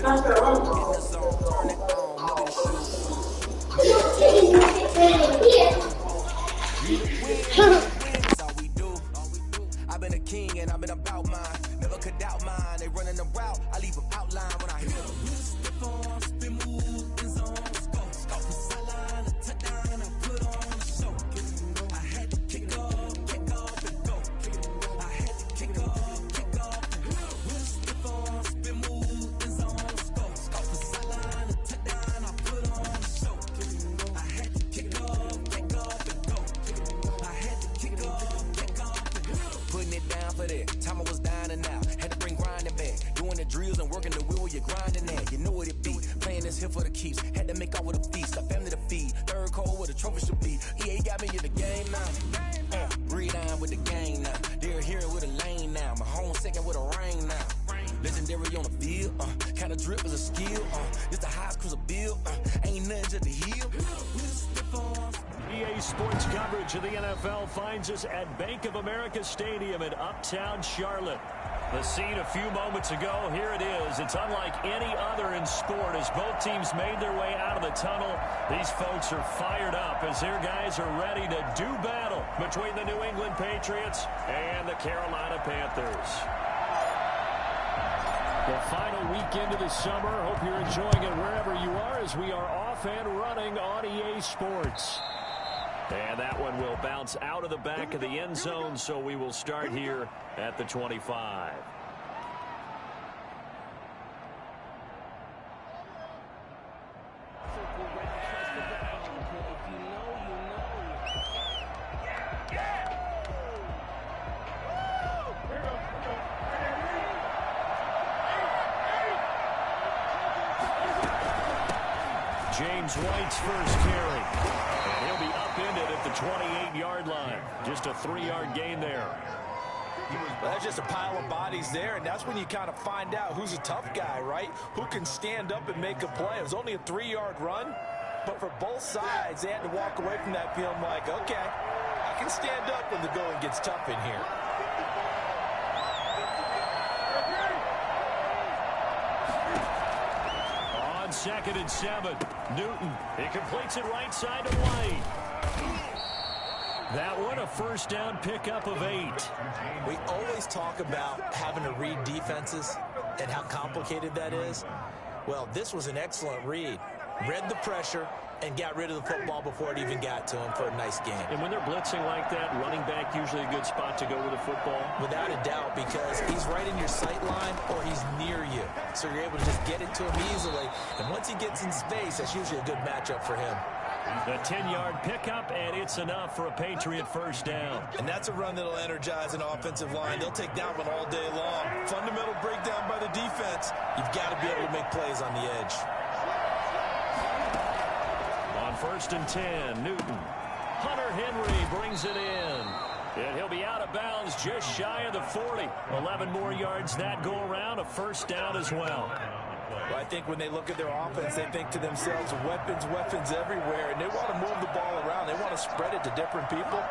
I've been a king and I've been about mine. Never could doubt mine. They running the route. I leave them outline when I hit them. Step on, spin move, in zone, scope. Scope the sideline, a touchdown, I put on a show. I had to kick off and go. I had to kick off and go. Step on, spin move, in zone, scope. Scope the sideline, a touchdown, I put on a show. I had to kick off and go. I had to kick off and go. Putting it down for that. Time I was dying and out. Had to bring grinding back. Doing the drills and working the wheel, you're grinding that. You know what it be. Playing this here for the keeps. Had to make off with a feast. A family to feed. Third cold where the trophy should be. EA got me in the game now. Breathe on with the gang now. They're here with a lane now. My home second with a rain now. Legendary on the field. Kinda drip is a skill. This the highest cruiser bill. Ain't nothing just the heel. EA Sports coverage of the NFL finds us at Bank of America Stadium in Uptown Charlotte. The scene a few moments ago, here it is. It's unlike any other in sport as both teams made their way out of the tunnel. These folks are fired up as their guys are ready to do battle between the New England Patriots and the Carolina Panthers. The final weekend of the summer. Hope you're enjoying it wherever you are as we are off and running on EA Sports. And that one will bounce out of the back of the end zone, so we will start here at the 25. James White's first carry. And he'll be upended at the 28-yard line. Just a 3-yard gain there. Well, that's just a pile of bodies there, and that's when you kind of find out who's a tough guy, right? Who can stand up and make a play. It was only a 3-yard run, but for both sides, they had to walk away from that feeling like, okay, I can stand up when the going gets tough in here. On 2nd and 7, Newton. He completes it right side to White. That one a first down pickup of 8. We always talk about having to read defenses and how complicated that is. Well, this was an excellent read. Read the pressure and got rid of the football before it even got to him for a nice game. And when they're blitzing like that, running back usually a good spot to go with the football? Without a doubt, because he's right in your sight line or he's near you. So you're able to just get it to him easily. And once he gets in space, that's usually a good matchup for him. The 10-yard pickup, and it's enough for a Patriot first down. And that's a run that'll energize an offensive line. They'll take that one all day long. Fundamental breakdown by the defense. You've got to be able to make plays on the edge. On 1st and 10, Newton. Hunter Henry brings it in. And he'll be out of bounds just shy of the 40. 11 more yards that go around, a first down as well. Well, I think when they look at their offense, they think to themselves, weapons, weapons everywhere, and they want to move the ball around. They want to spread it to different people,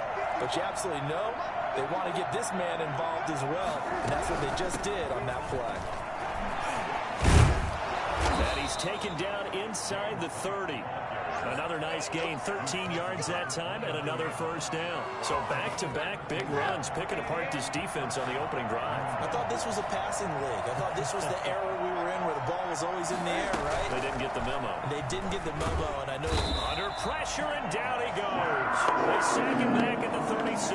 but you absolutely know they want to get this man involved as well, and that's what they just did on that play. And he's taken down inside the 30. Another nice gain, 13 yards that time, and another first down. So back-to-back big runs, picking apart this defense on the opening drive. I thought this was a passing league. I thought this was the era we were in where the ball was always in the air, right? They didn't get the memo. They didn't get the memo, and I know. Under pressure, and down he goes. They sack him back at the 36.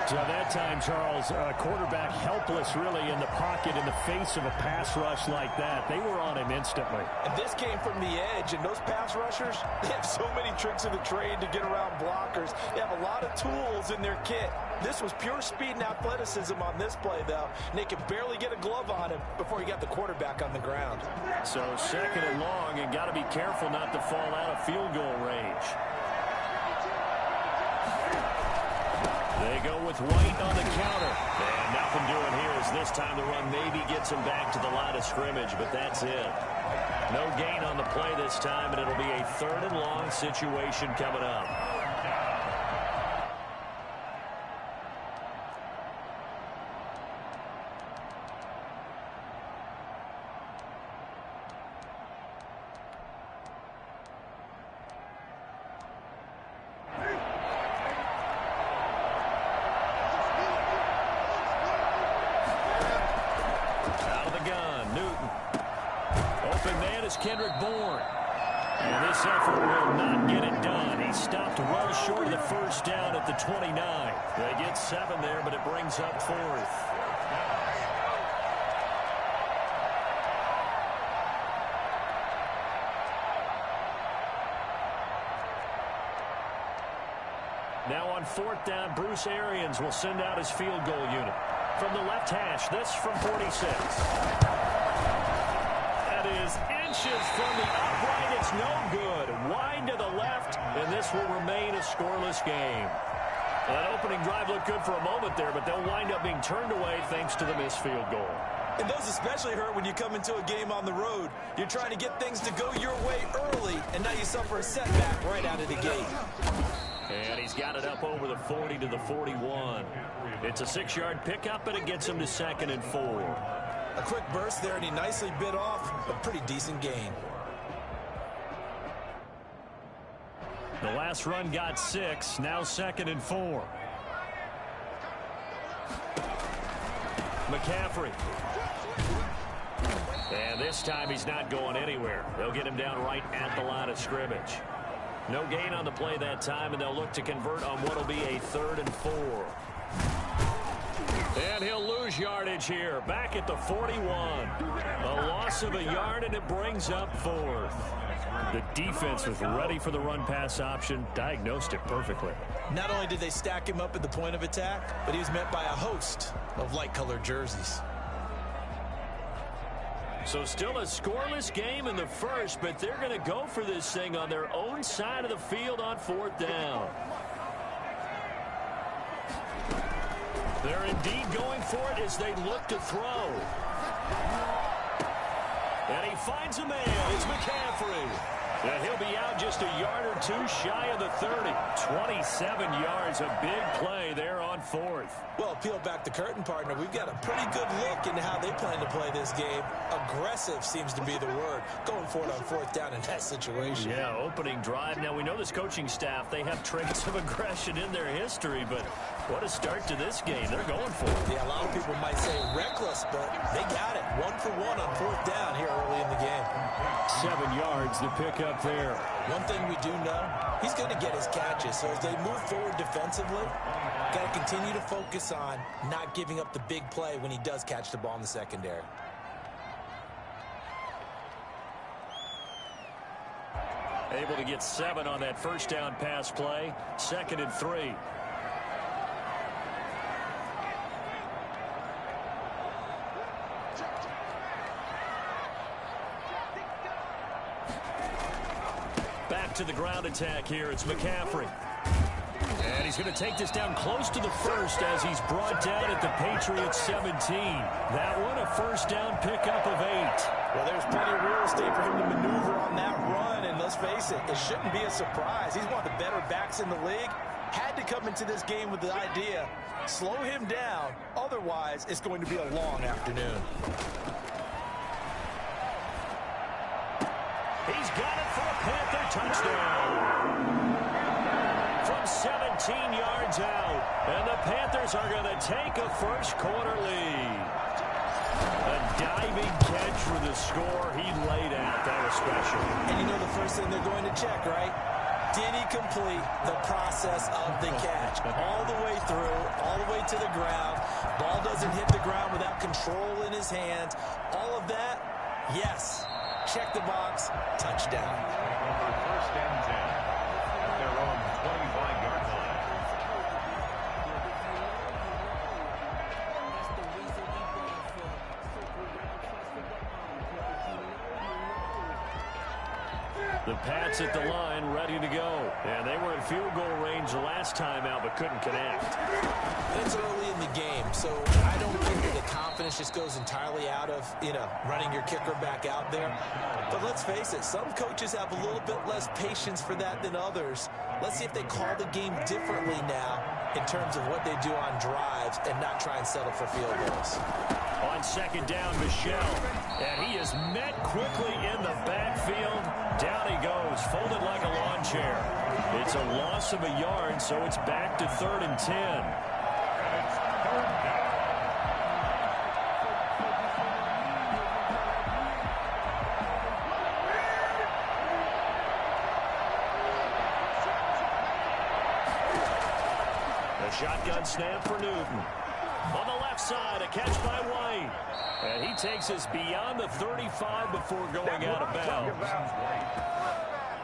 So that time, Charles, quarterback helpless really in the pocket in the face of a pass rush like that. They were on him instantly. And this came from the edge, and those pass rushers, they have so many tricks of the trade to get around blockers. They have a lot of tools in their kit. This was pure speed and athleticism on this play, though. And they could barely get a glove on him before he got the quarterback on the ground. So 2nd and long, and got to be careful not to fall out of field goal range. They go with White on the counter. And nothing doing here as this time the run maybe gets him back to the line of scrimmage, but that's it. No gain on the play this time, and it'll be a 3rd and long situation coming up. is Kendrick Bourne. And this effort will not get it done. He stopped well short of the first down at the 29. They get 7 there, but it brings up 4th. Now on 4th down, Bruce Arians will send out his field goal unit. From the left hash, this from 46. That is inches from the upright. It's no good. Wide to the left, and this will remain a scoreless game. That opening drive looked good for a moment there, but they'll wind up being turned away thanks to the missed field goal. And those especially hurt when you come into a game on the road. You're trying to get things to go your way early, and now you suffer a setback right out of the gate. And he's got it up over the 40 to the 41. It's a 6-yard pickup, and it gets him to 2nd and 4. A quick burst there, and he nicely bit off a pretty decent gain. The last run got 6, now 2nd and 4. McCaffrey. And this time he's not going anywhere. They'll get him down right at the line of scrimmage. No gain on the play that time, and they'll look to convert on what will be a 3rd and 4. And he'll lose yardage here, back at the 41. A loss of a yard, and it brings up 4th. The defense was ready for the run-pass option, diagnosed it perfectly. Not only did they stack him up at the point of attack, but he was met by a host of light-colored jerseys. So still a scoreless game in the first, but they're going to go for this thing on their own side of the field on 4th down. They're indeed going for it as they look to throw. And he finds a man. It's McCaffrey. And he'll be out just a yard or 2 shy of the 30. 27 yards, a big play there on 4th. Well, peel back the curtain, partner. We've got a pretty good look into how they plan to play this game. Aggressive seems to be the word. Going for it on 4th down in that situation. Yeah, opening drive. Now, we know this coaching staff, they have traits of aggression in their history, but what a start to this game. They're going for it. Yeah, a lot of people might say reckless, but they got it. 1 for 1 on 4th down here early in the game. 7 yards to pick up there. One thing we do know, he's going to get his catches. So as they move forward defensively, got to continue to focus on not giving up the big play when he does catch the ball in the secondary. Able to get 7 on that first down pass play. 2nd and 3. To the ground attack here. It's McCaffrey. And he's going to take this down close to the first as he's brought down at the Patriots 17. That one a first down pickup of 8. Well, there's plenty of real estate for him to maneuver on that run, and let's face it, it shouldn't be a surprise. He's one of the better backs in the league. Had to come into this game with the idea, slow him down, otherwise it's going to be a long afternoon. He's got it for a Panther touchdown. From 17 yards out. And the Panthers are going to take a first quarter lead. A diving catch for the score. He laid out. That was special. And you know the first thing they're going to check, right? Did he complete the process of the catch? All the way through, all the way to the ground. Ball doesn't hit the ground without control in his hands. All of that, yes. Check the box, touchdown. First and 10. Their own 25-yard line. The Pats at the line, ready to go. And they were in field goal range the last time out, but couldn't connect. It's early in the game, so I don't think that the confidence just goes entirely out of, running your kicker back out there. But let's face it, some coaches have a little bit less patience for that than others. Let's see if they call the game differently now in terms of what they do on drives and not try and settle for field goals. On 2nd down, Michelle. And he is met quickly in the backfield. Down he goes, folded like a lawn chair. It's a loss of a yard, so it's back to 3rd and 10. Shotgun snap for Newton. On the left side, a catch by White. And he takes us beyond the 35 before going out of bounds.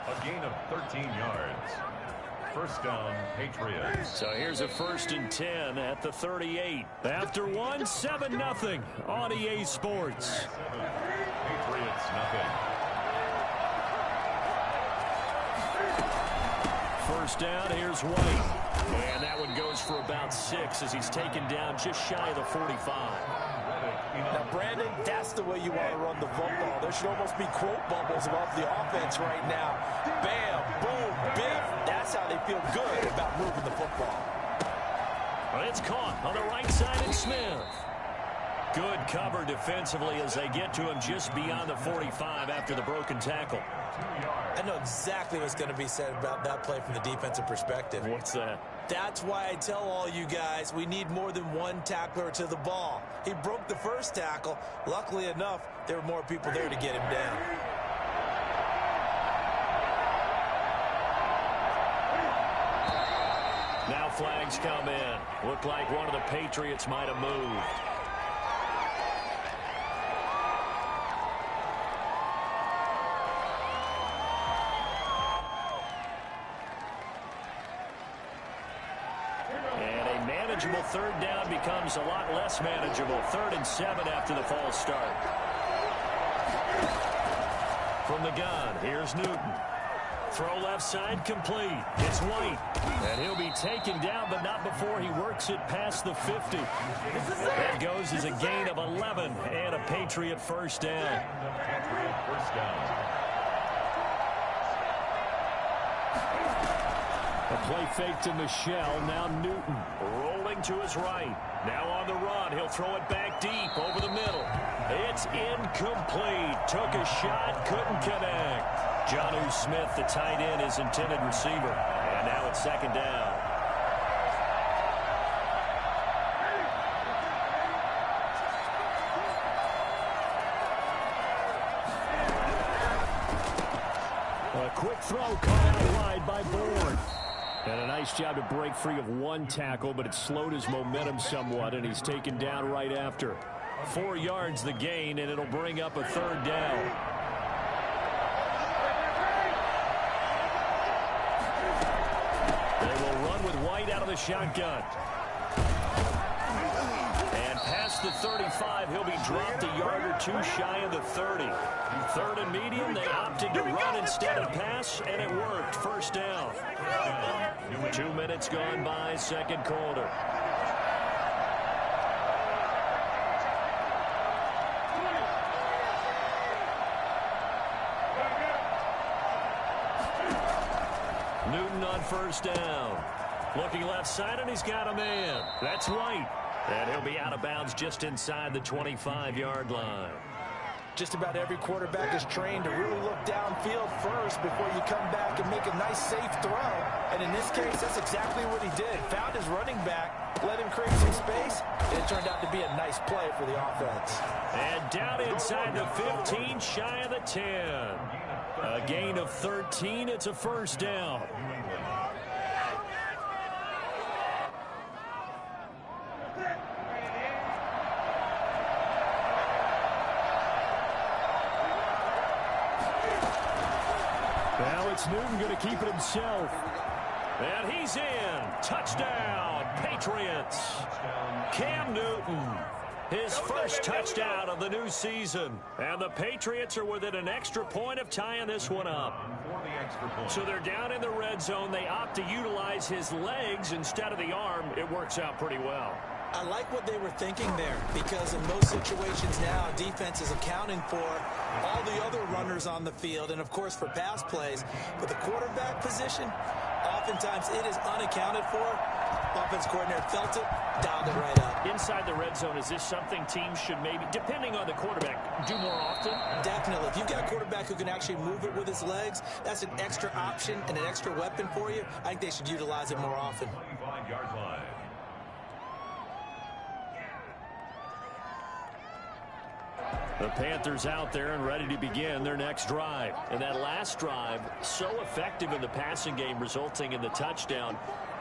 A gain of 13 yards. First down, Patriots. So here's a 1st and 10 at the 38. After one, 7-0 on EA Sports. Patriots, nothing. First down, here's White. And that one goes for about 6 as he's taken down just shy of the 45. Now, Brandon, that's the way you want to run the football. There should almost be quote bubbles above the offense right now. Bam, boom, biff. That's how they feel good about moving the football. Well, it's caught on the right side and Smith. Good cover defensively as they get to him just beyond the 45 after the broken tackle. I know exactly what's going to be said about that play from the defensive perspective. What's that? That's why I tell all you guys we need more than one tackler to the ball. He broke the first tackle. Luckily enough, there were more people there to get him down. Now flags come in. Looked like one of the Patriots might have moved. Third down becomes a lot less manageable. 3rd and 7 after the false start. From the gun, here's Newton. Throw left side complete. It's White. And he'll be taken down, but not before he works it past the 50. That goes as a gain of 11 and a Patriot first down. Patriot first down. A play fake to Michelle. Now Newton rolling to his right. Now on the run. He'll throw it back deep over the middle. It's incomplete. Took a shot. Couldn't connect. Jonnu Smith, the tight end, his intended receiver. And now it's 2nd down. A quick throw caught out wide by Bourne. And a nice job to break free of one tackle, but it slowed his momentum somewhat, and he's taken down right after. 4 yards the gain, and it'll bring up a 3rd down. They will run with White out of the shotgun. And past the 35, he'll be dropped a yard or 2 shy of the 30. 3rd and medium, they opted to run instead of pass, and it worked. First down. 2 minutes gone by, 2nd quarter. Newton on first down. Looking left side, and he's got a man. That's White. And he'll be out of bounds just inside the 25-yard line. Just about every quarterback is trained to really look downfield first before you come back and make a nice, safe throw. And in this case, that's exactly what he did. Found his running back, let him create some space, and it turned out to be a nice play for the offense. And down inside the 15, shy of the 10. A gain of 13. It's a first down. Now it's Newton going to keep it himself. And he's in. Touchdown, Patriots. Cam Newton, his first touchdown of the new season. And the Patriots are within an extra point of tying this one up. So they're down in the red zone. They opt to utilize his legs instead of the arm. It works out pretty well. I like what they were thinking there, because in most situations now, defense is accounting for all the other runners on the field and, of course, for pass plays. But the quarterback position, oftentimes it is unaccounted for. Offense coordinator felt it, dialed it right up. Inside the red zone, is this something teams should maybe, depending on the quarterback, do more often? Definitely. If you've got a quarterback who can actually move it with his legs, that's an extra option and an extra weapon for you. I think they should utilize it more often. 25-yard line. The Panthers out there and ready to begin their next drive. And that last drive, so effective in the passing game, resulting in the touchdown.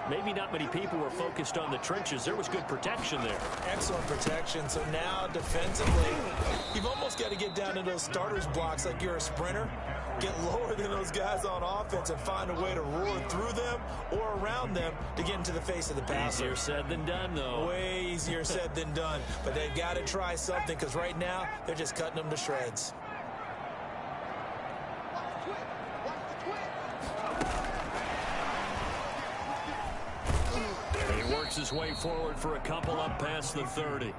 maybe not many people were focused on the trenches. There was good protection there. Excellent protection. So now defensively, you've almost got to get down to those starters blocks like you're a sprinter. Get lower than those guys on offense and find a way to roar through them or around them to get into the face of the passer. Easier said than done, though. Way easier said than done. But they've got to try something because right now they're just cutting them to shreds. He works his way forward for a couple up past the 30.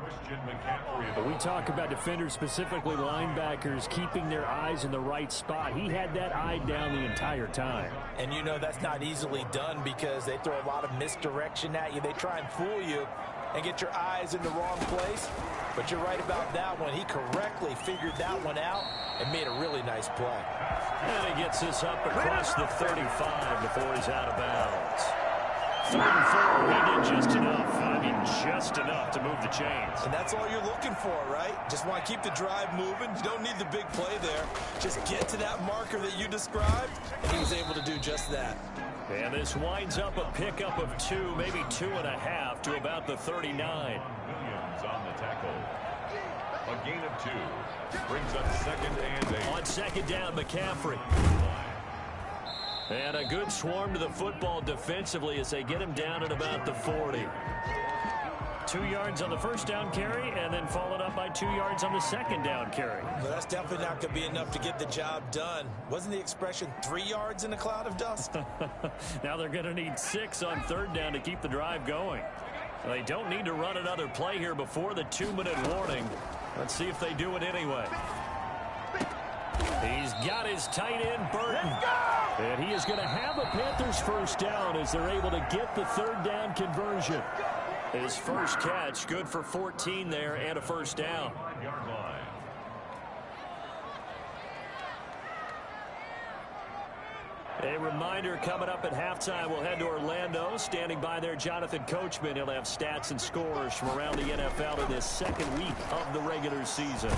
We talk about defenders, specifically linebackers, keeping their eyes in the right spot. He had that eye down the entire time. And you know that's not easily done because they throw a lot of misdirection at you. They try and fool you and get your eyes in the wrong place. But you're right about that one. He correctly figured that one out and made a really nice play. And he gets this up across the 35 before he's out of bounds. 3rd and 4, he did just enough. I mean, just enough to move the chains. And that's all you're looking for, right? Just want to keep the drive moving. You don't need the big play there. Just get to that marker that you described, and he was able to do just that. And this winds up a pickup of 2, maybe 2.5 to about the 39. Williams on the tackle. A gain of 2. Brings up 2nd and 8. On 2nd down, McCaffrey. And a good swarm to the football defensively as they get him down at about the 40. 2 yards on the first down carry and then followed up by 2 yards on the second down carry. Well, that's definitely not going to be enough to get the job done. Wasn't the expression 3 yards in a cloud of dust? Now they're going to need 6 on 3rd down to keep the drive going. They don't need to run another play here before the 2-minute warning. Let's see if they do it anyway. He's got his tight end, Burton. And he is going to have a Panthers first down as they're able to get the 3rd down conversion. His first catch, good for 14 there and a first down. A reminder coming up at halftime, we'll head to Orlando. Standing by there, Jonathan Coachman. He'll have stats and scores from around the NFL in this 2nd week of the regular season.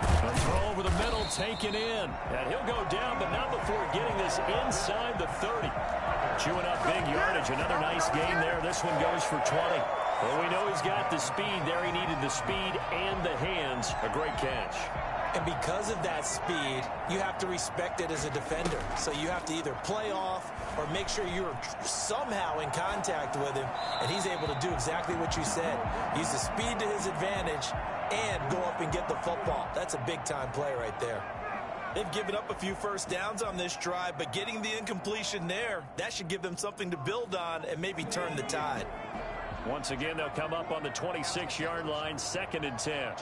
A throw over the middle, taken in. And he'll go down, but not before getting this inside the 30. Chewing up big yardage. Another nice gain there. This one goes for 20. Well, we know he's got the speed there. He needed the speed and the hands. A great catch. And because of that speed, you have to respect it as a defender. So you have to either play off or make sure you're somehow in contact with him. And he's able to do exactly what you said. Use the speed to his advantage and go up and get the football. That's a big-time play right there. They've given up a few first downs on this drive, but getting the incompletion there, that should give them something to build on and maybe turn the tide. Once again, they'll come up on the 26-yard line, 2nd and 10.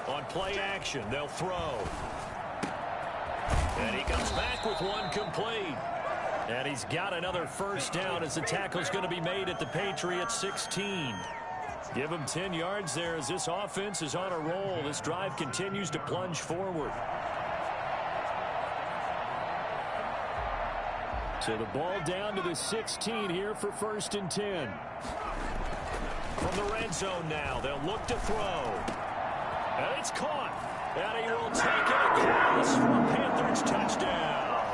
On play action, they'll throw. And he comes back with one complete. And he's got another first down as the tackle's going to be made at the Patriots 16. Give him 10 yards there as this offense is on a roll. This drive continues to plunge forward. So the ball down to the 16 here for 1st and 10. From the red zone now, they'll look to throw. And it's caught. And he will take it across for a Panthers touchdown.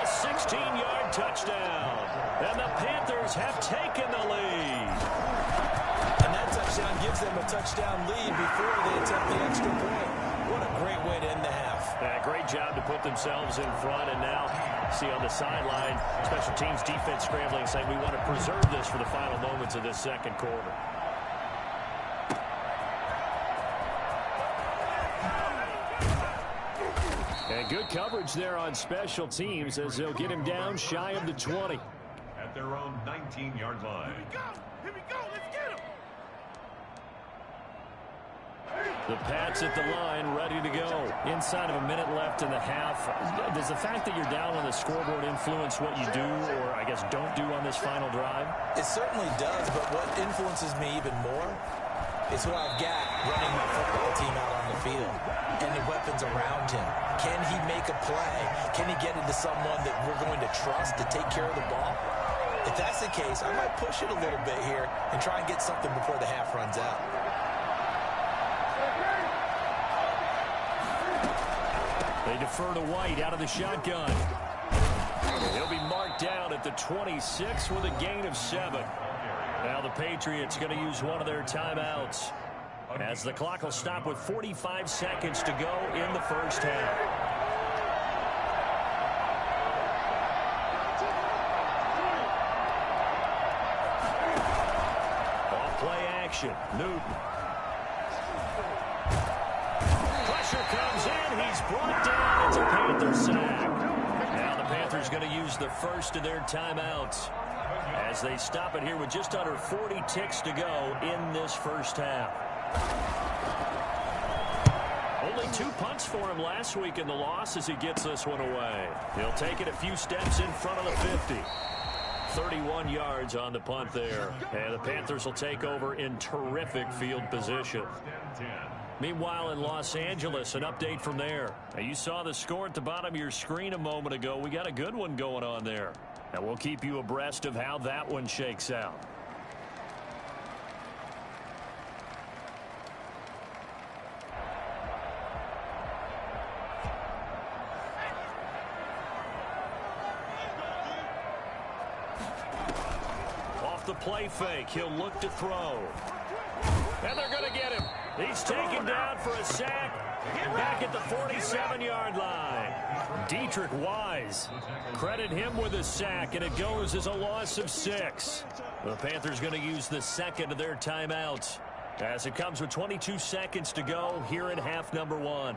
A 16-yard touchdown. And the Panthers have taken the lead. And that touchdown gives them a touchdown lead before they attempt the extra point. What a great way to end the half. Yeah, great job to put themselves in front. And now, see on the sideline, special teams defense scrambling, saying we want to preserve this for the final moments of this 2nd quarter. And good coverage there on special teams as they'll get him down shy of the 20. At their own 19-yard line. Here we go, let's get him! The Pats at the line, ready to go. Inside of a minute left in the half. Does the fact that you're down on the scoreboard influence what you do, or I guess don't do on this final drive? It certainly does, but what influences me even more is who I've got running my football team out on the field and the weapons around him. Can he make a play? Can he get into someone that we're going to trust to take care of the ball? If that's the case, I might push it a little bit here and try and get something before the half runs out. They defer to White out of the shotgun. He'll be marked down at the 26 with a gain of 7. Now the Patriots going to use one of their timeouts, as the clock will stop with 45 seconds to go in the first half. Off-play action. Newton. Pressure comes in. He's brought down. It's a Panther sack. Now the Panthers going to use the first of their timeouts, as they stop it here with just under 40 ticks to go in this first half. Only 2 punts for him last week in the loss as he gets this one away. He'll take it a few steps in front of the 50. 31 yards on the punt there. And the Panthers will take over in terrific field position. Meanwhile, in Los Angeles, an update from there. Now, you saw the score at the bottom of your screen a moment ago. We got a good one going on there. And we'll keep you abreast of how that one shakes out. Off the play fake, he'll look to throw. And they're going to get him. He's taken down for a sack. Back at the 47-yard line. Dietrich Wise. Credit him with a sack, and it goes as a loss of 6. The Panthers going to use the second of their timeouts, as it comes with 22 seconds to go here in half number 1.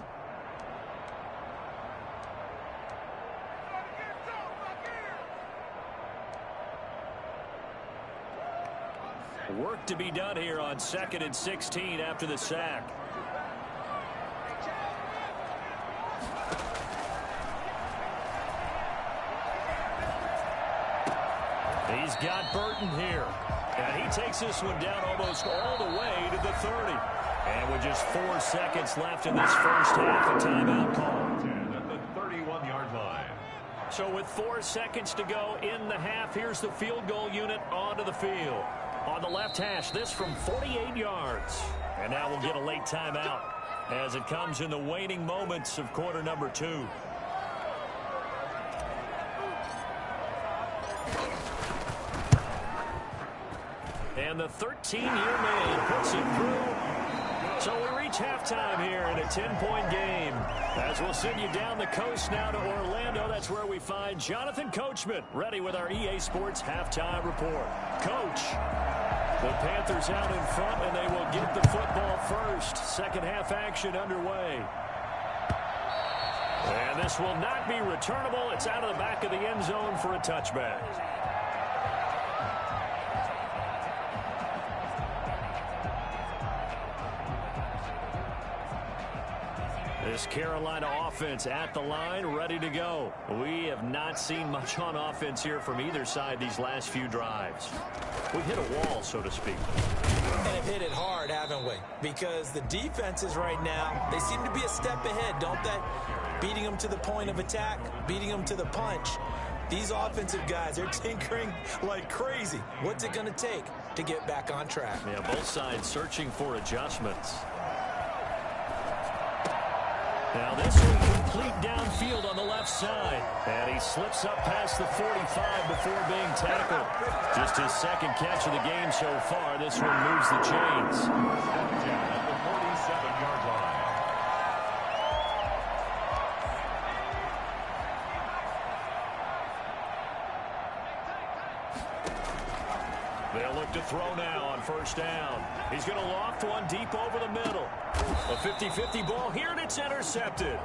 Work to be done here on 2nd and 16 after the sack. He's got Burton here. And he takes this one down almost all the way to the 30. And with just 4 seconds left in this first half, a timeout call. At the 31-yard line. So with 4 seconds to go in the half, here's the field goal unit onto the field. On the left hash, this from 48 yards. And now we'll get a late timeout as it comes in the waning moments of quarter number 2. And the 13-year man puts it through. So we reach halftime here in a 10-point game. As we'll send you down the coast now to Orlando, that's where we find Jonathan Coachman ready with our EA Sports halftime report. Coach, the Panthers out in front, and they will get the football first. Second half action underway. And this will not be returnable. It's out of the back of the end zone for a touchback. This Carolina offense at the line, ready to go. We have not seen much on offense here from either side these last few drives. We hit a wall, so to speak. And have hit it hard, haven't we? Because the defenses right now, they seem to be a step ahead, don't they? Beating them to the point of attack, beating them to the punch. These offensive guys, they're tinkering like crazy. What's it going to take to get back on track? Yeah, both sides searching for adjustments. Now this one complete downfield on the left side. And he slips up past the 45 before being tackled. Just his second catch of the game so far. This one moves the chains. At the 47-yard line. They'll look to throw now on first down. He's going to loft one deep over the middle. A 50-50 ball here, and it's intercepted.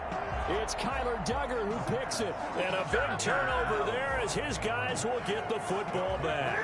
It's Kyler Duggar who picks it. And a big turnover there as his guys will get the football back.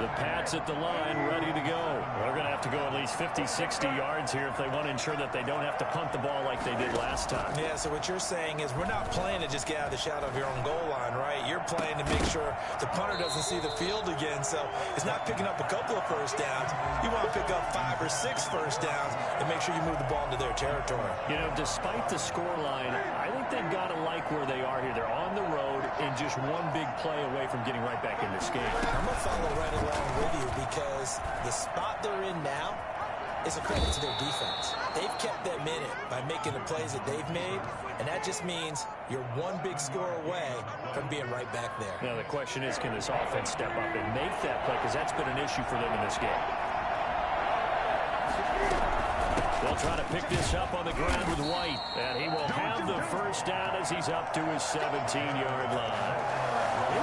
The Pats at the line ready to go. They're going to have to go at least 50, 60 yards here if they want to ensure that they don't have to punt the ball like they did last time. Yeah, so what you're saying is we're not playing to just get out of the shadow of your own goal line, right? You're playing to make sure the punter doesn't see the field again. So it's not picking up a couple of first downs. You want to pick up 5 or 6 first downs and make sure you move the ball into their territory. You know, despite the scoreline, I think they've got to like where they are here. They're on the road and just one big play away from getting right back in this game. I'm going to follow right along with you because the spot they're in now is a credit to their defense. They've kept them minute by making the plays that they've made, and that just means you're one big score away from being right back there. Now the question is, can this offense step up and make that play, because that's been an issue for them in this game. They'll try to pick this up on the ground with White, and he will have the first down as he's up to his 17-yard line.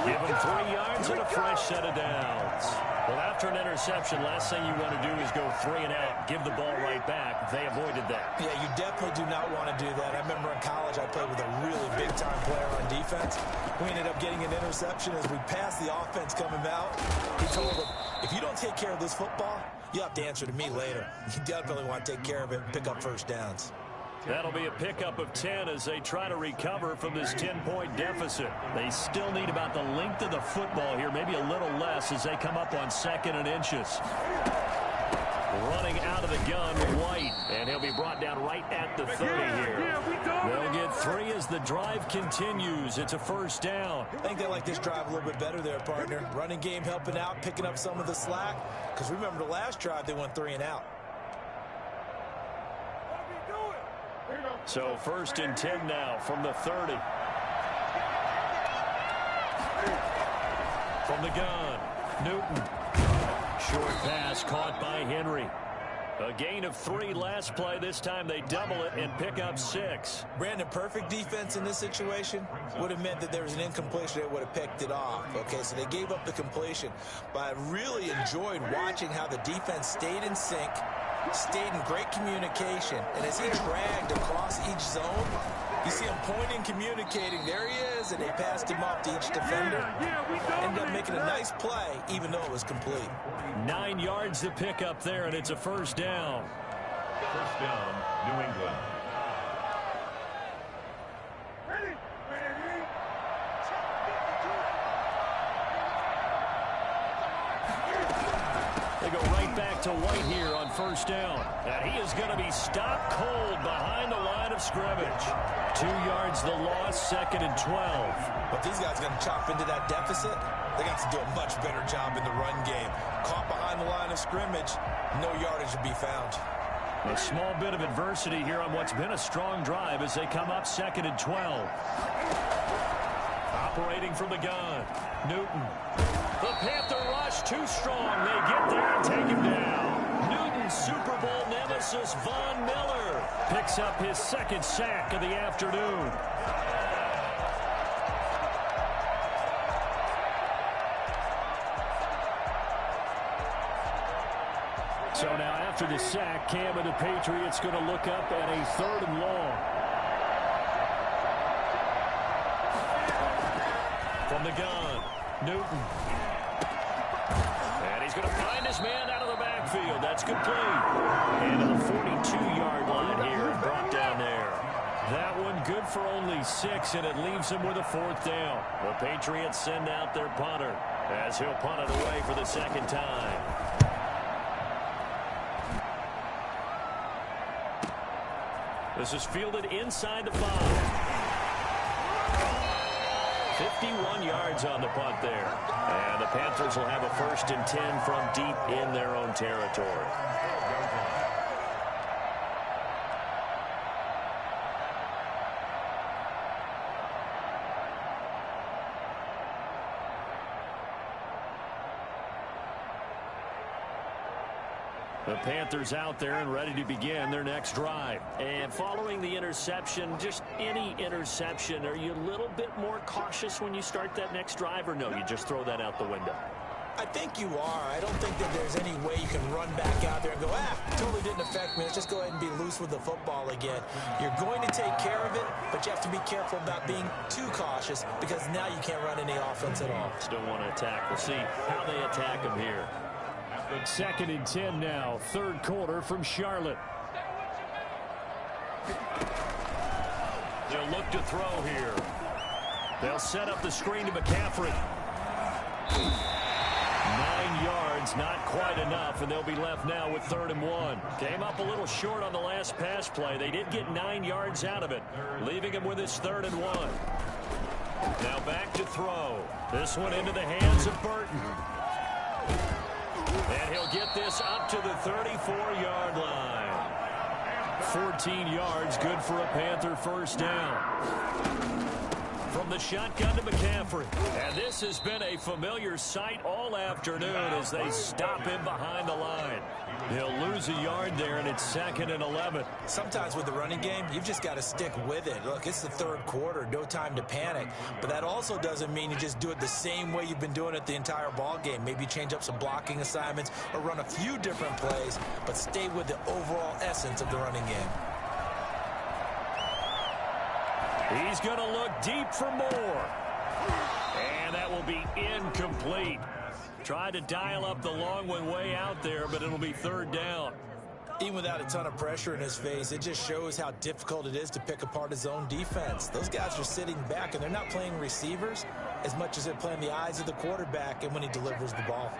Give him 3 yards and a fresh set of downs. Well, after an interception, last thing you want to do is go 3 and out, give the ball right back. They avoided that. Yeah, you definitely do not want to do that. I remember in college I played with a really big-time player on defense. We ended up getting an interception as we passed the offense coming out. He told him, if you don't take care of this football, you'll have to answer to me later. You definitely want to take care of it and pick up first downs. That'll be a pickup of 10 as they try to recover from this 10-point deficit. They still need about the length of the football here, maybe a little less as they come up on 2nd and inches. Running out of the gun, White, and he'll be brought down right at the 30 here. They'll get 3 as the drive continues. It's a first down. I think they like this drive a little bit better there, partner. Running game helping out, picking up some of the slack. Because remember the last drive, they went 3 and out. So 1st and 10 now from the 30. From the gun, Newton. Short pass caught by Henry. A gain of 3 last play. This time they double it and pick up 6. Brandon, perfect defense in this situation would have meant that there was an incompletion. They would have picked it off. Okay, so they gave up the completion. But I really enjoyed watching how the defense stayed in sync, stayed in great communication. And as he dragged across each zone, you see him pointing, communicating. There he is, and they passed him off to each defender. Ended up making a nice play, even though it was complete. 9 yards to pick up there, and it's a first down. First down, New England. They go right back to White here on first down. And he is going to be stopped cold behind the line of scrimmage. 2 yards the loss, 2nd and 12. But these guys are going to chop into that deficit. They got to do a much better job in the run game. Caught behind the line of scrimmage, no yardage to be found. A small bit of adversity here on what's been a strong drive as they come up 2nd and 12. Operating from the gun, Newton. The Panther rush too strong. They get there and take him down. Newton's Super Bowl nemesis, Von Miller, picks up his 2nd sack of the afternoon. So now after the sack, Cam and the Patriots going to look up at a 3rd and long. From the gun, Newton. And he's going to find his man out of the backfield. That's complete. And to the 42-yard line here and brought down there. That one good for only 6, and it leaves him with a 4th down. The Patriots send out their punter as he'll punt it away for the 2nd time. This is fielded inside the 5. 51 yards on the punt there. And the Panthers will have a 1st and 10 from deep in their own territory. The Panthers out there and ready to begin their next drive. And following the interception, just any interception, are you a little bit more cautious when you start that next drive, or no, you just throw that out the window? I think you are. I don't think that there's any way you can run back out there and go, totally didn't affect me. Let's just go ahead and be loose with the football again. You're going to take care of it, but you have to be careful about being too cautious because now you can't run any offense at all. Still want to attack. We'll see how they attack them here. 2nd and 10 now, 3rd quarter from Charlotte. They'll look to throw here. They'll set up the screen to McCaffrey. 9 yards, not quite enough, and they'll be left now with 3rd and 1. Came up a little short on the last pass play. They did get 9 yards out of it, leaving him with his 3rd and 1. Now back to throw. This one into the hands of Burton. And he'll get this up to the 34-yard line. 14 yards, good for a Panther first down. From the shotgun to McCaffrey. And this has been a familiar sight all afternoon as they stop him behind the line. He'll lose a yard there, and it's 2nd and 11. Sometimes with the running game, you've just got to stick with it. Look, it's the third quarter, no time to panic. But that also doesn't mean you just do it the same way you've been doing it the entire ball game. Maybe change up some blocking assignments or run a few different plays, but stay with the overall essence of the running game. He's going to look deep for more. And that will be incomplete. Tried to dial up the long one way out there, but it'll be 3rd down. Even without a ton of pressure in his face, it just shows how difficult it is to pick apart his own defense. Those guys are sitting back, and they're not playing receivers as much as they're playing the eyes of the quarterback and when he delivers the ball.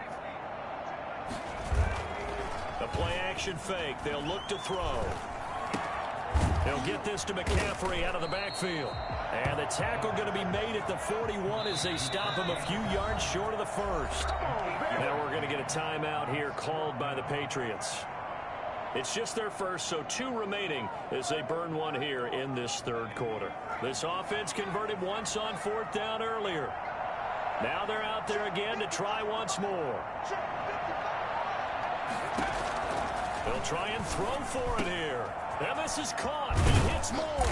The play-action fake. They'll look to throw. He'll get this to McCaffrey out of the backfield. And the tackle going to be made at the 41 as they stop him a few yards short of the first. Now we're going to get a timeout here called by the Patriots. It's just their first, so 2 remaining as they burn one here in this 3rd quarter. This offense converted once on 4th down earlier. Now they're out there again to try once more. They'll try and throw for it here. And this is caught. He hits more.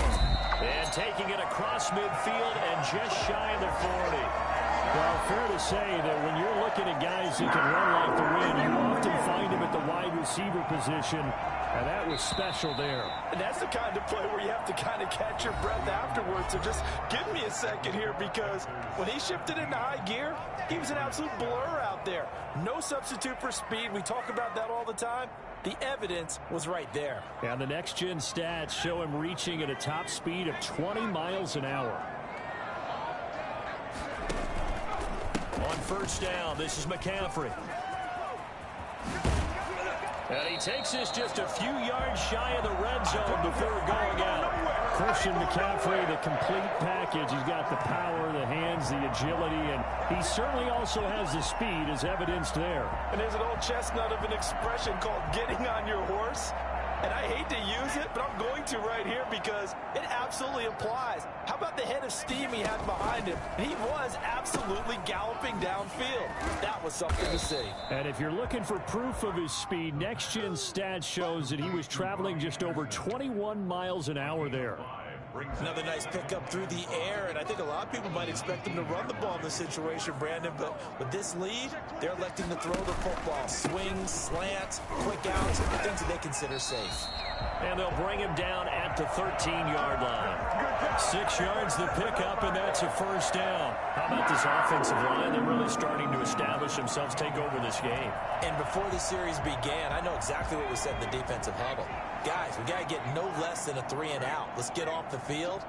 And taking it across midfield and just shy of the 40. Well, fair to say that when you're looking at guys that can run like the wind, you often find him at the wide receiver position. And that was special there. And that's the kind of play where you have to kind of catch your breath afterwards. So just give me a second here, because when he shifted into high gear, he was an absolute blur out there. No substitute for speed. We talk about that all the time. The evidence was right there. And the next-gen stats show him reaching at a top speed of 20 miles an hour. On 1st down, this is McCaffrey. And he takes this just a few yards shy of the red zone before going out. Christian McCaffrey, the complete package. He's got the power, the hands, the agility, and he certainly also has the speed as evidenced there. And there's an old chestnut of an expression called getting on your horse. And I hate to use it, but I'm going to right here because it absolutely applies. How about the head of steam he had behind him? He was absolutely galloping downfield. That was something to see. And if you're looking for proof of his speed, next-gen stats shows that he was traveling just over 21 miles an hour there. Another nice pickup through the air, and I think a lot of people might expect him to run the ball in this situation, Brandon, but with this lead, they're electing to throw the football. Swings, slants, quick outs, things that they consider safe. And they'll bring him down at the 13-yard line. 6 yards the pickup, and that's a 1st down. How about this offensive line? They're really starting to establish themselves, take over this game. And before the series began, I know exactly what was said in the defensive huddle. Guys, we got to get no less than a 3-and-out. Let's get off the field.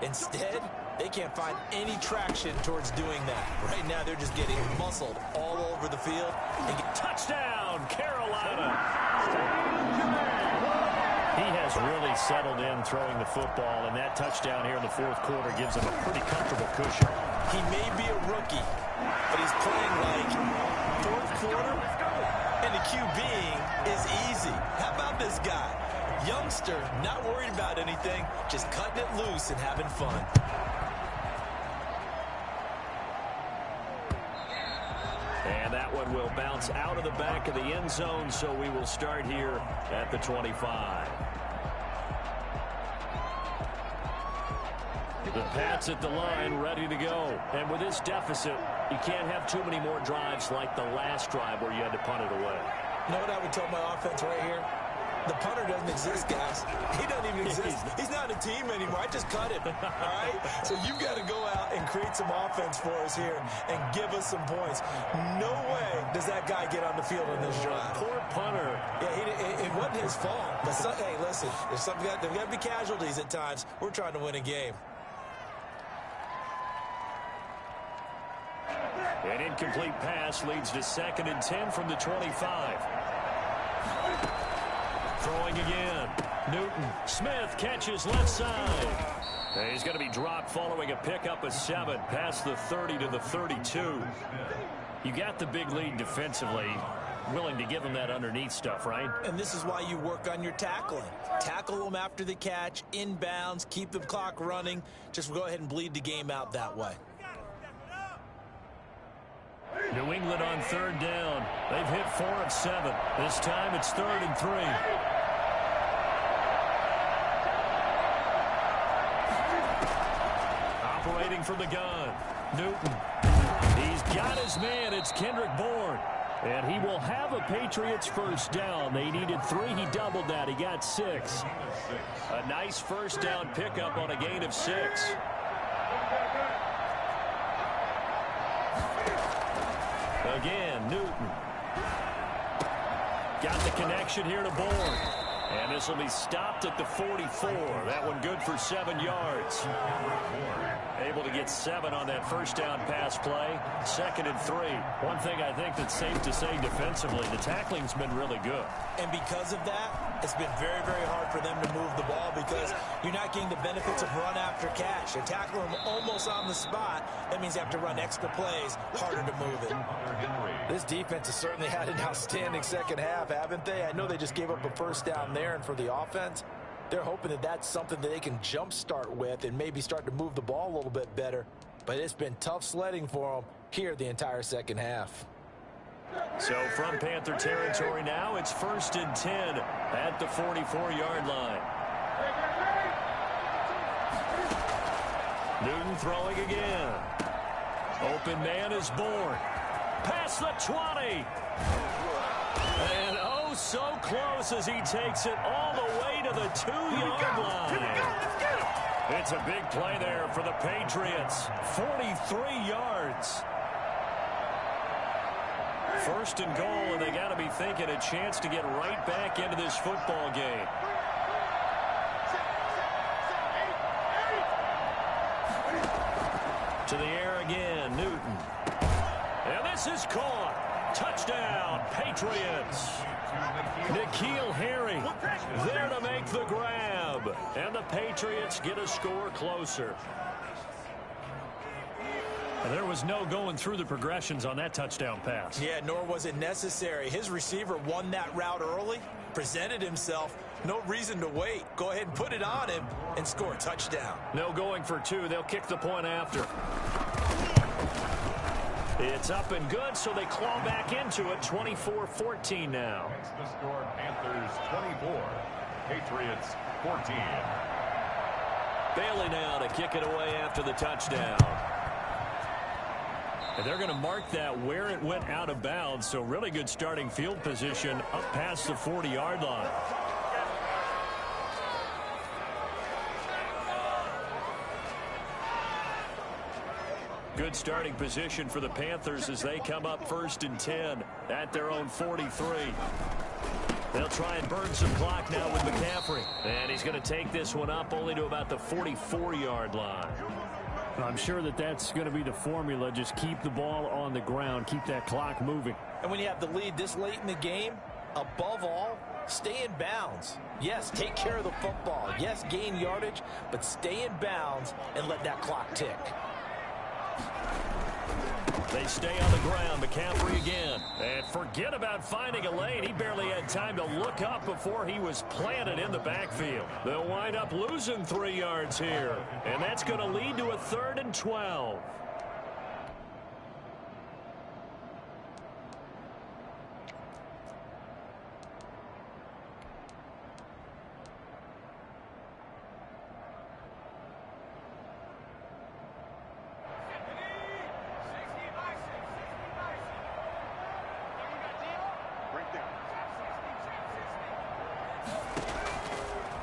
Instead, they can't find any traction towards doing that. Right now, they're just getting muscled all over the field. Touchdown, Carolina. He has really settled in throwing the football, and that touchdown here in the 4th quarter gives him a pretty comfortable cushion. He may be a rookie, but he's playing like 4th quarter, and the QBing is easy. How about this guy? Youngster, not worried about anything, just cutting it loose and having fun. And that one will bounce out of the back of the end zone, so we will start here at the 25. The Pats at the line, ready to go. And with this deficit, you can't have too many more drives like the last drive where you had to punt it away. You know what I would tell my offense right here? The punter doesn't exist, guys. He doesn't even exist. He's not a team anymore. I just cut him, all right? So you've got to go out and create some offense for us here and give us some points. No way does that guy get on the field in this drive. Poor punter. Yeah, it wasn't his fault. But hey, listen, there's got to be casualties at times. We're trying to win a game. An incomplete pass leads to 2nd and 10 from the 25. Throwing again. Newton. Smith catches left side. And he's going to be dropped following a pickup of 7 past the 30 to the 32. You got the big lead defensively. willing to give them that underneath stuff, right? And this is why you work on your tackling. Tackle them after the catch, inbounds, keep the clock running. Just go ahead and bleed the game out that way. New England on third down. They've hit 4 of 7. This time it's 3rd and 3. Operating from the gun. Newton. He's got his man. It's Kendrick Bourne. And he will have a Patriots first down. They needed 3. He doubled that. He got 6. A nice first down pickup on a gain of 6. Again, Newton. Got the connection here to Bourne. And this will be stopped at the 44. That one good for 7 yards. Able to get 7 on that first down pass play. 2nd and 3. One thing I think that's safe to say defensively, the tackling's been really good. And because of that, it's been very, very hard for them to move the ball because you're not getting the benefits of run after catch. You're tackling them almost on the spot. That means you have to run extra plays, harder to move it. This defense has certainly had an outstanding second half, haven't they? I know they just gave up a first down there, and for the offense, they're hoping that that's something that they can jumpstart with and maybe start to move the ball a little bit better. But it's been tough sledding for them here the entire second half. So from Panther territory now, it's 1st and 10 at the 44-yard line. Newton throwing again. Open man is Bourne. Past the 20. And oh, so close as he takes it all the way to the 2-yard line. It's a big play there for the Patriots. 43 yards. 1st and goal, and they got to be thinking a chance to get right back into this football game. To the air again, Newton. And this is caught. Touchdown, Patriots. N'Keal Harry there to make the grab. And the Patriots get a score closer. And there was no going through the progressions on that touchdown pass. Yeah, nor was it necessary. His receiver won that route early, presented himself. No reason to wait. Go ahead and put it on him and score a touchdown. No going for 2. They'll kick the point after. It's up and good, so they claw back into it. 24-14 now. Makes the score Panthers 24, Patriots 14. Bailey now to kick it away after the touchdown. And they're going to mark that where it went out of bounds, so really good starting field position up past the 40-yard line. Good starting position for the Panthers as they come up 1st and 10 at their own 43. They'll try and burn some clock now with McCaffrey. And he's going to take this one up only to about the 44-yard line. I'm sure that that's going to be the formula. Just keep the ball on the ground. Keep that clock moving. And when you have the lead this late in the game, above all, stay in bounds. Yes, take care of the football. Yes, gain yardage, but stay in bounds and let that clock tick. They stay on the ground. McCaffrey again. And forget about finding a lane. He barely had time to look up before he was planted in the backfield. They'll wind up losing 3 yards here. And that's going to lead to a 3rd and 12.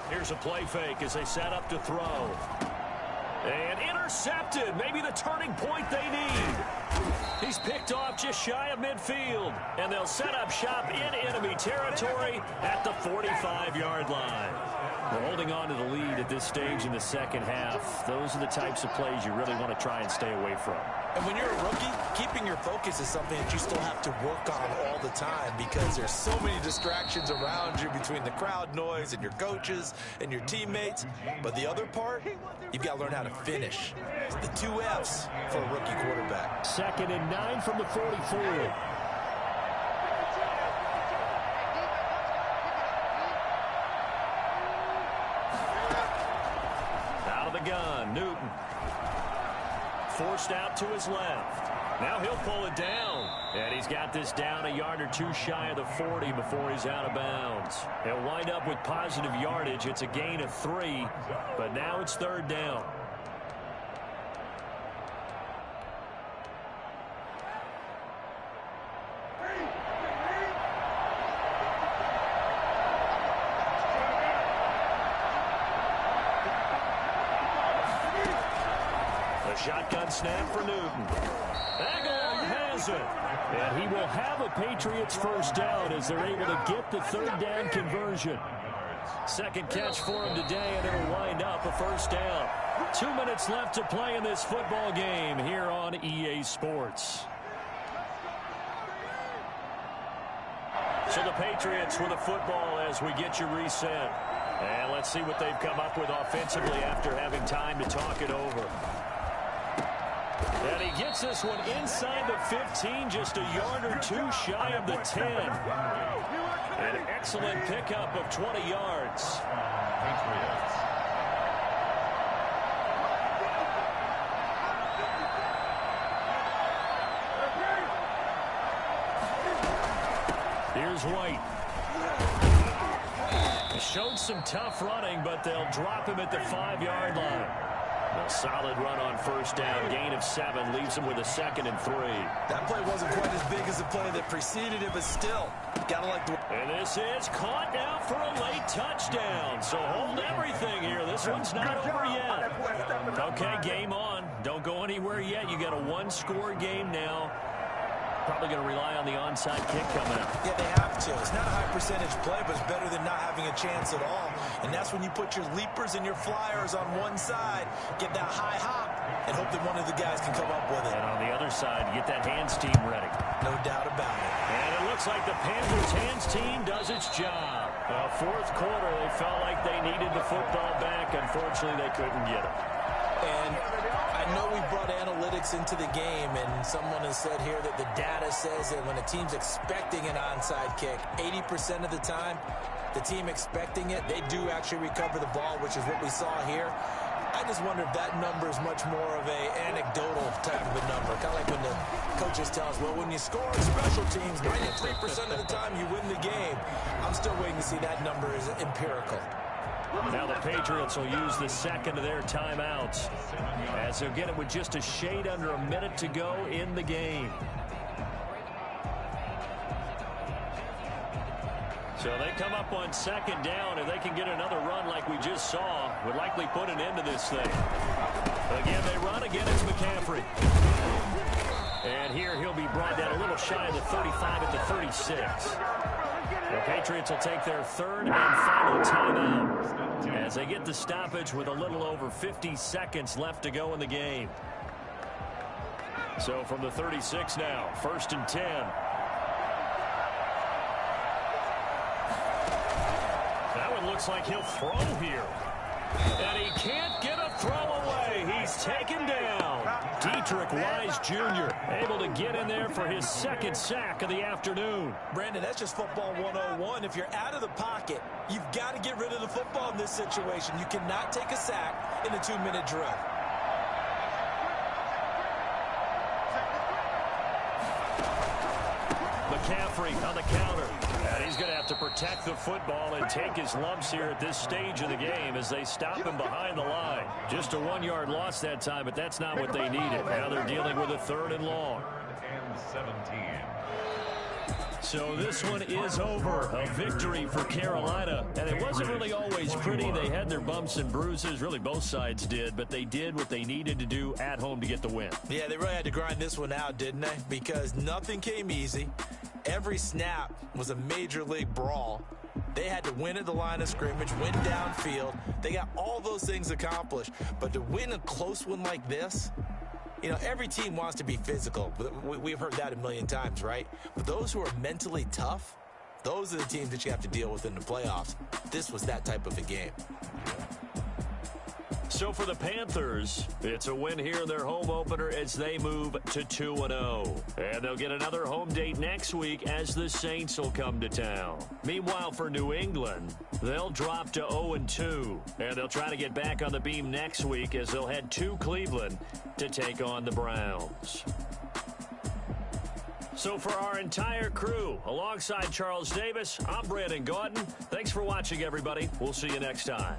Here's a play fake as they set up to throw. And intercepted. Maybe the turning point they need. He's picked off just shy of midfield. And they'll set up shop in enemy territory at the 45-yard line. We're holding on to the lead at this stage in the second half. Those are the types of plays you really want to try and stay away from. And when you're a rookie, keeping your focus is something that you still have to work on all the time because there's so many distractions around you between the crowd noise and your coaches and your teammates. But the other part, you've got to learn how to finish. It's the 2 F's for a rookie quarterback. 2nd and 9 from the 44. gun. Newton. Forced out to his left. Now he'll pull it down. And he's got this down a yard or two shy of the 40 before he's out of bounds. He'll wind up with positive yardage. It's a gain of 3, but now it's 3rd down. A shotgun snap for Newton. Aguilar has it. And he will have a Patriots first down as they're able to get the 3rd down conversion. Second catch for him today, and it'll wind up a first down. 2 minutes left to play in this football game here on EA Sports. So the Patriots with a football as we get you reset. And let's see what they've come up with offensively after having time to talk it over. And he gets this one inside the 15, just a yard or two shy of the 10. An excellent pickup of 20 yards. Patriots. Here's White. He showed some tough running, but they'll drop him at the 5-yard line. A solid run on first down. Gain of 7 leaves him with a 2nd and 3. That play wasn't quite as big as the play that preceded it, but still, gotta like the... And this is caught now for a late touchdown. So hold everything here. This one's not over yet. Okay, game on. Don't go anywhere yet. You got a 1-score game now. Probably going to rely on the onside kick coming up. Yeah, they have to. It's not a high percentage play, but it's better than not having a chance at all. And that's when you put your leapers and your flyers on one side, get that high hop, and hope that one of the guys can come up with it. And on the other side, get that hands team ready. No doubt about it. And it looks like the Panthers hands team does its job. Fourth quarter, they felt like they needed the football back. Unfortunately, they couldn't get it. And I know we brought analytics into the game, and someone has said here that the data says that when a team's expecting an onside kick, 80% of the time, the team expecting it, they do actually recover the ball, which is what we saw here. I just wonder if that number is much more of a anecdotal type of a number. Kind of like when the coaches tell us, well, when you score on special teams, 93% of the time you win the game. I'm still waiting to see that number is empirical. Now the Patriots will use the 2nd of their timeouts as they'll get it with just a shade under a minute to go in the game. So they come up on 2nd down. If they can get another run like we just saw, would likely put an end to this thing. Again, they run. Again, it's McCaffrey. And here he'll be brought down a little shy of the 35 at the 36. The Patriots will take their 3rd and final timeout as they get the stoppage with a little over 50 seconds left to go in the game. So from the 36 now, 1st and 10. That one looks like he'll throw here. And he can't get a throw away. He's taken down. Dietrich Wise Jr. able to get in there for his 2nd sack of the afternoon. Brandon, that's just football 101. If you're out of the pocket, you've got to get rid of the football in this situation. You cannot take a sack in a 2-minute drill. McCaffrey on the counter. And he's going to have to protect the football and take his lumps here at this stage of the game as they stop him behind the line. Just a 1-yard loss that time, but that's not what they needed. Now they're dealing with a 3rd and long. And 17. So this one is over. A victory for Carolina. And it wasn't really always pretty. They had their bumps and bruises. Really, both sides did. But they did what they needed to do at home to get the win. Yeah, they really had to grind this one out, didn't they? Because nothing came easy. Every snap was a major league brawl. They had to win at the line of scrimmage, win downfield. They got all those things accomplished. But to win a close one like this, you know, every team wants to be physical. We've heard that a million times, right? But those who are mentally tough, those are the teams that you have to deal with in the playoffs. This was that type of a game. So So for the Panthers, it's a win here in their home opener as they move to 2-0. And they'll get another home date next week as the Saints will come to town. Meanwhile, for New England, they'll drop to 0-2. And they'll try to get back on the beam next week as they'll head to Cleveland to take on the Browns. So for our entire crew, alongside Charles Davis, I'm Brandon Gaudin. Thanks for watching, everybody. We'll see you next time.